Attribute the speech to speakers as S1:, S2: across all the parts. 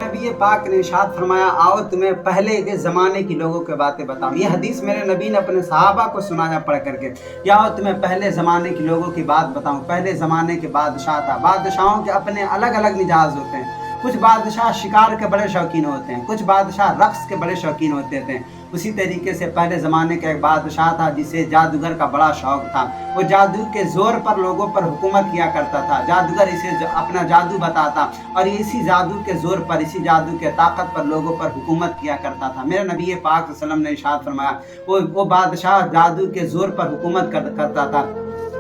S1: नबी पाक ने इरशाद फरमाया, आओ तुम्हें पहले के ज़माने की लोगों की बातें बताऊं। ये हदीस मेरे नबी ने अपने सहाबा को सुनाया पढ़ करके कि आओ तुम्हें पहले ज़माने के लोगों की बात बताऊं। पहले ज़माने के बादशाह था। बादशाहों के अपने अलग अलग मिजाज होते हैं। कुछ बादशाह शिकार के बड़े शौकीन होते हैं, कुछ बादशाह रक्स के बड़े शौकीन होते थे। उसी तरीके से पहले ज़माने का एक बादशाह था जिसे जादूगर का बड़ा शौक था। वो जादू के ज़ोर पर लोगों पर हुकूमत किया करता था। जादूगर इसे अपना जादू बताता और इसी जादू के ज़ोर पर, इसी जादू के ताकत पर लोगों पर हुकूमत किया करता था। मेरे नबी पाक सल्लल्लाहु अलैहि वसल्लम ने इरशाद फरमाया, वो बादशाह जादू के ज़ोर पर हुकूमत करता था।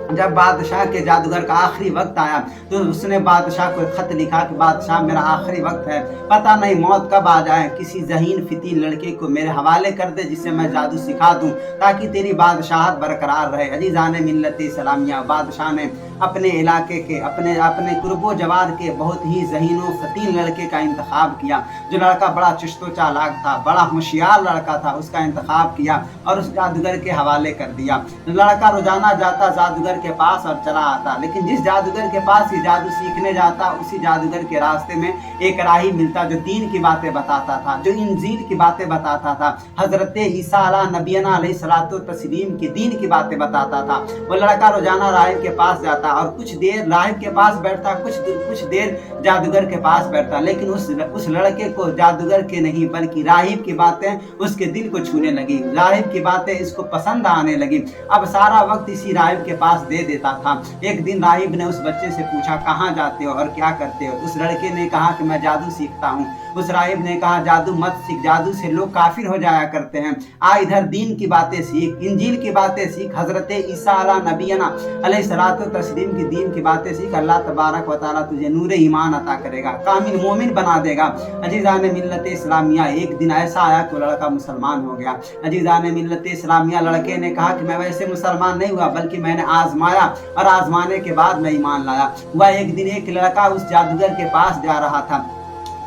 S1: जब बादशाह के जादूगर का आखिरी वक्त आया तो उसने बादशाह को खत लिखा कि बादशाह मेरा आखिरी वक्त है, पता नहीं मौत कब आ जाए, किसी ज़हीन फितीन लड़के को मेरे हवाले कर दे जिससे मैं जादू सिखा दूं ताकि तेरी बादशाहत बरकरार रहे। अजीज़ान मिल्लत इस्लामिया, बादशाह ने अपने इलाके के अपने कुर्बो जवार के बहुत ही ज़हीन व फतीन लड़के का इंतखाब किया। जो लड़का बड़ा चुस्तो चालाक था, बड़ा होशियार लड़का था, उसका इंतखाब किया और उस जादूगर के हवाले कर दिया। लड़का रोजाना जाता जादूगर के पास और चला आता, लेकिन जिस जादूगर के पास ये जादू सीखने जाता उसी जादूगर के रास्ते में एक राही मिलता जो दीन की बातें बताता था, जो इंजील की बातें बताता था, हजरत ईसा अला नबीना अलैहिस्सलातु तस्लीम की दीन की बातें बताता था। वो लड़का रोजाना राहिब के पास जाता और कुछ देर राहिब के पास बैठता, कुछ देर जादूगर के पास बैठता, लेकिन उस लड़के को जादूगर के नहीं बल्कि राहिब की बातें उसके दिल को छूने लगी। राहिब की बातें इसको पसंद आने लगी। अब सारा वक्त इसी राहिब के पास दे देता था। एक दिन राहिब ने उस बच्चे से पूछा, कहाँ जाते हो और क्या करते हो? उस लड़के ने कहा कि मैं जादू सीखता हूँ। उस राहिब ने कहा, जादू मत सीख, जादू से लोग काफिर हो जाया करते हैं। आ इधर दीन की बातें सीख, इंजील की बातें सीख, हजरत ईसा अला नबीना अलैहिस्सलातु तस्लीम की दीन की बातें सीख। अल्लाह तबारक व तआला तुझे नूर ईमान अता करेगा, कामिल मोमिन बना देगा। अजीज़ान मिल्लत इस्लामिया, एक दिन ऐसा आया कि लड़का मुसलमान हो गया। अजीज़ान मिल्लत इस्लामिया, लड़के ने कहा कि मैं वैसे मुसलमान नहीं हुआ बल्कि मैंने आजमाया और आजमाने के बाद मैं ईमान लाया। हुआ एक दिन एक लड़का उस जादूगर के पास जा रहा था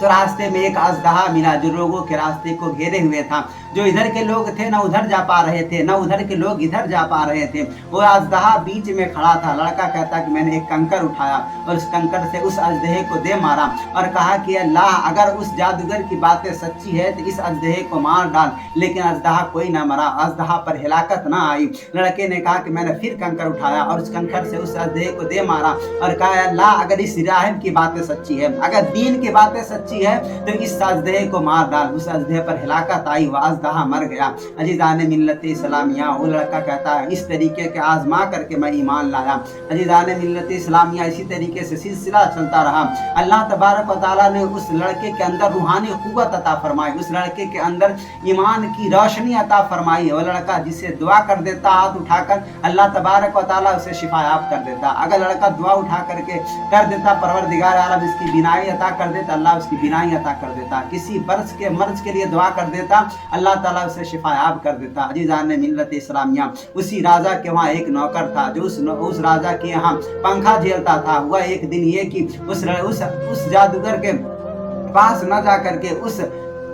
S1: तो रास्ते में एक अजदहा मिला जो लोगों के रास्ते को घेरे हुए था। जो इधर के लोग थे ना उधर जा पा रहे थे, ना उधर के लोग इधर जा पा रहे थे। वो अजदहा बीच में खड़ा था। लड़का कहता कि मैंने एक कंकर उठाया और उस कंकर से उस अजदहे को दे मारा और कहा कि अल्लाह, अगर उस जादूगर की बातें सच्ची है तो इस अजदहे को मार डाल। लेकिन अजदहा कोई ना मरा, अजदहा पर हिलाकत ना आई। लड़के ने कहा कि मैंने फिर कंकर उठाया और उस कंकर से उस अजदहे को दे मारा और कहा, अल्लाह, अगर इस राहिब की बातें सच्ची है, अगर दीन की बातें सच्ची है तो इस अजदहे को मार डाल। उस अजदहे पर हिलाकत आई, वह अजदहा मर गया। अजीज़ान मिल्लत इस्लामिया, वो लड़का कहता है इस तरीके के आजमा करके मैं ईमान लाया। अजीज़ान मिल्लत इस्लामिया, इसी तरीके से सिलसिला चलता रहा। अल्लाह तबारक व तआला ने उस लड़के के अंदर रूहानी कुव्वत अता फरमाई, उस लड़के के अंदर ईमान की रोशनी अता फरमाई। वो लड़का जिसे दुआ कर देता हाथ उठाकर, अल्लाह तबारक व तआला उसे शिफायाब कर देता। अगर लड़का दुआ उठा करके कर देता, परवरदिगार आलम इसकी बीनाई अता कर देता, अल्लाह उसकी बीनाई अता कर देता। किसी मर्ज के लिए दुआ कर देता, अल्लाह ताला उसे शिफायाब कर देता। अजीज़ान मिल्लत इस्लामिया, उसी राजा के वहाँ एक नौकर था जो उस राजा के यहाँ पंखा झेलता था। हुआ एक दिन ये कि उस जादूगर के पास न जा करके उस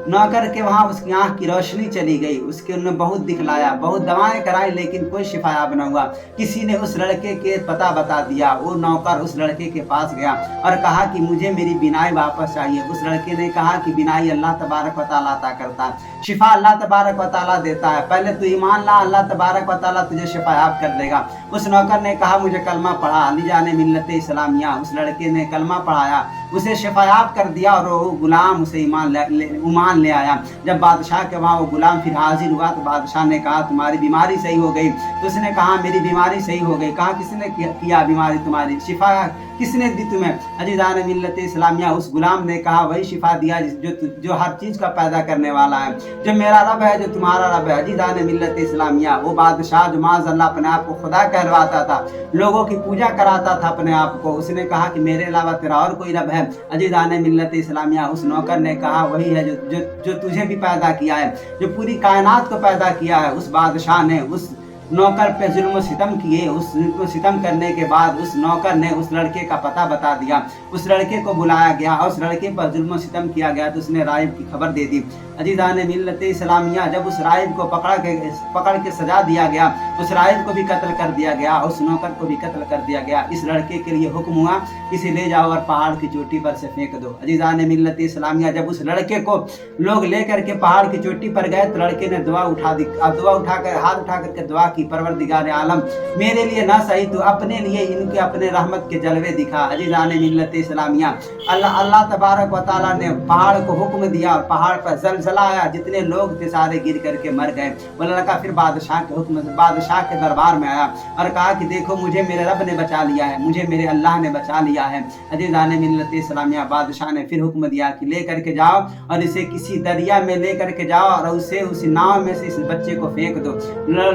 S1: नौकर के वहाँ उसकी आँख की रोशनी चली गई। उसके उन्होंने बहुत दिखलाया, बहुत दवाएं कराई, लेकिन कोई शिफायाब न हुआ। किसी ने उस लड़के के पता बता दिया। वो नौकर उस लड़के के पास गया और कहा कि मुझे मेरी बीनाई वापस चाहिए। उस लड़के ने कहा कि बीनाई अल्लाह तबारक व तआला अता करता है, शिफा अल्लाह तबारक व तआला देता है, पहले तू ईमान ला, अल्लाह तबारक व तआला तुझे शिफायाब कर देगा। उस नौकर ने कहा मुझे कलमा पढ़ा। अलीजान मिल्लत इस्लामिया, उस लड़के ने कलमा पढ़ाया, उसे शिफायाब कर दिया और वो गुलाम उसे ईमान ले आया। जब बादशाह के वहाँ वो गुलाम फिर हाजिर हुआ तो बादशाह ने कहा तुम्हारी बीमारी सही हो गई। तो उसने कहा मेरी बीमारी सही हो गई। कहा किसने किया बीमारी तुम्हारी, शिफा किसने दी तुम्हें? अजीज़ान मिल्लत इस्लामिया, उस गुलाम ने कहा वही शिफा दिया जो हर चीज़ का पैदा करने वाला है, जो मेरा रब है, जो तुम्हारा रब है। अजीज़ान मिल्लत इस्लामिया, वो बादशाह जो माज़अल्लाह अपने आप को खुदा कहलवाता था, लोगों की पूजा कराता था अपने आप को, उसने कहा कि मेरे अलावा तेरा और कोई रब है? अजीज़ान मिल्लत इस्लामिया, उस नौकर ने कहा वही है जो तुझे भी पैदा किया है, जो पूरी कायनात को पैदा किया है। उस बादशाह ने उस नौकर पे जुल्म सितम किए। उस सितम करने के बाद उस नौकर ने उस लड़के का पता बता दिया। उस लड़के को बुलाया गया और उस लड़के पर जुल्म सितम किया गया तो उसने राहिब की खबर दे दी। अजीज़ान मिल्लत इस्लामिया, जब उस राहिब को पकड़ के सजा दिया गया, उस राहिब को भी कत्ल कर दिया गया, उस नौकर को भी कत्ल कर दिया गया। इस लड़के के लिए हुक्म हुआ इसे ले जाओ और पहाड़ की चोटी पर से फेंक दो। अजीज़ान मिल्लत इस्लामिया, जब उस लड़के को लोग लेकर के पहाड़ की चोटी पर गए तो लड़के ने दुआ उठाकर हाथ उठा करके दुआ की, परवरदिगार आलम मेरे लिए ना सही तो अपने लिए इनके अपने रहमत के जलवे दिखा। अजीज़ान मिल्लत इस्लामिया, अल्लाह तबारक व तआला ने पहाड़ को हुक्म दिया और पहाड़ पर ज़लज़ला आया, जितने लोग थे सारे गिर करके मर गए। वो लड़का फिर बादशाह के हुक्म से बादशाह के दरबार में आया और कहा कि देखो मुझे मेरे रब ने बचा लिया है, मुझे मेरे अल्लाह ने बचा लिया है। अजीज़ान मिल्लत इस्लामिया, बादशाह ने फिर हुक्म दिया कि ले करके जाओ और इसे किसी दरिया में ले करके जाओ और उसे उसी नाव में से इस बच्चे को फेंक दो।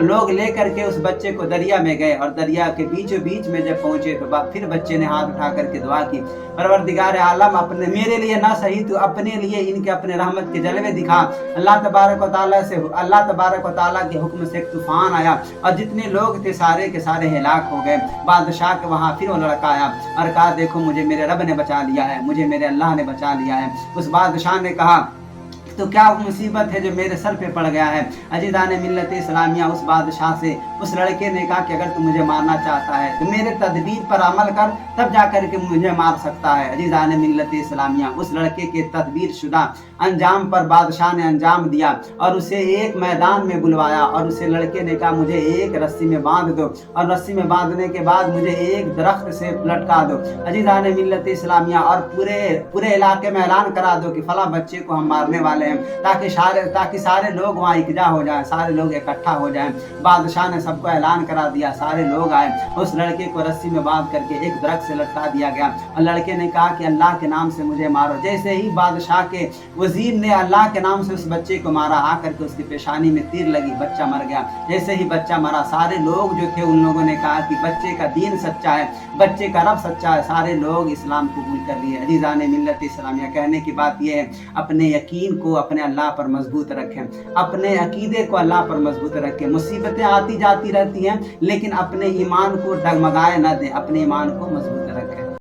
S1: लोग ले करके उस बच्चे को दरिया में गए और दरिया के बीचों बीच में जब पहुंचे तो फिर बच्चे ने हाथ उठा करके दुआ की, परवरदिगार आलम अपने मेरे लिए ना सही तो अपने लिए इनके अपने रहमत के जलवे दिखा। अल्लाह तबारक व तआला के हुक्म से एक तूफान आया और जितने लोग थे सारे के सारे हिलाक हो गए। बादशाह के वहाँ फिर वो लड़का आया और कहा देखो मुझे मेरे रब ने बचा लिया है, मुझे मेरे अल्लाह ने बचा लिया है। उस बादशाह ने कहा तो क्या मुसीबत है जो मेरे सर पे पड़ गया है। अजीज़ान मिल्लत इस्लामिया, उस बादशाह से उस लड़के ने कहा कि अगर तू मुझे मारना चाहता है तो मेरे तदबीर पर अमल कर, तब जा कर के मुझे मार सकता है। अजीज़ान मिल्लत इस्लामिया, उस लड़के के तदबीर शुदा अंजाम पर बादशाह ने अंजाम दिया और उसे एक मैदान में बुलवाया और उसे लड़के ने कहा मुझे एक रस्सी में बांध दो और रस्सी में बांधने के बाद मुझे एक दरख्त से लटका दो। अजीज़ान मिल्लत इस्लामिया, और पूरे इलाके में ऐलान करा दो कि फला बच्चे को हम मारने वाले हैं, ताकि सारे लोग वहाँ इकट्ठा हो जाएं, सारे लोग इकट्ठा हो जाएं। बादशाह ने सबको ऐलान करा दिया, सारे लोग आए, उस लड़के को रस्सी में बांध करके एक दरख्त से लटका दिया गया और लड़के ने कहा कि अल्लाह के नाम से मुझे मारो। जैसे ही बादशाह के वजीर ने अल्लाह के नाम से उस बच्चे को मारा, आकर के उसकी पेशानी में तीर लगी, बच्चा मर गया। जैसे ही बच्चा मरा, सारे लोग जो थे उन लोगों ने कहा कि बच्चे का दीन सच्चा है, बच्चे का रब सच्चा है, सारे लोग इस्लाम कबूल कर लिए। अजीज़ान मिल्लत इस्लामिया, कहने की बात यह है अपने यकीन को अपने अल्लाह पर मजबूत रखें, अपने अकीदे को अल्लाह पर मजबूत रखें। मुसीबतें आती जाती रहती हैं लेकिन अपने ईमान को डगमगाए न दें, अपने ईमान को मजबूत रखें।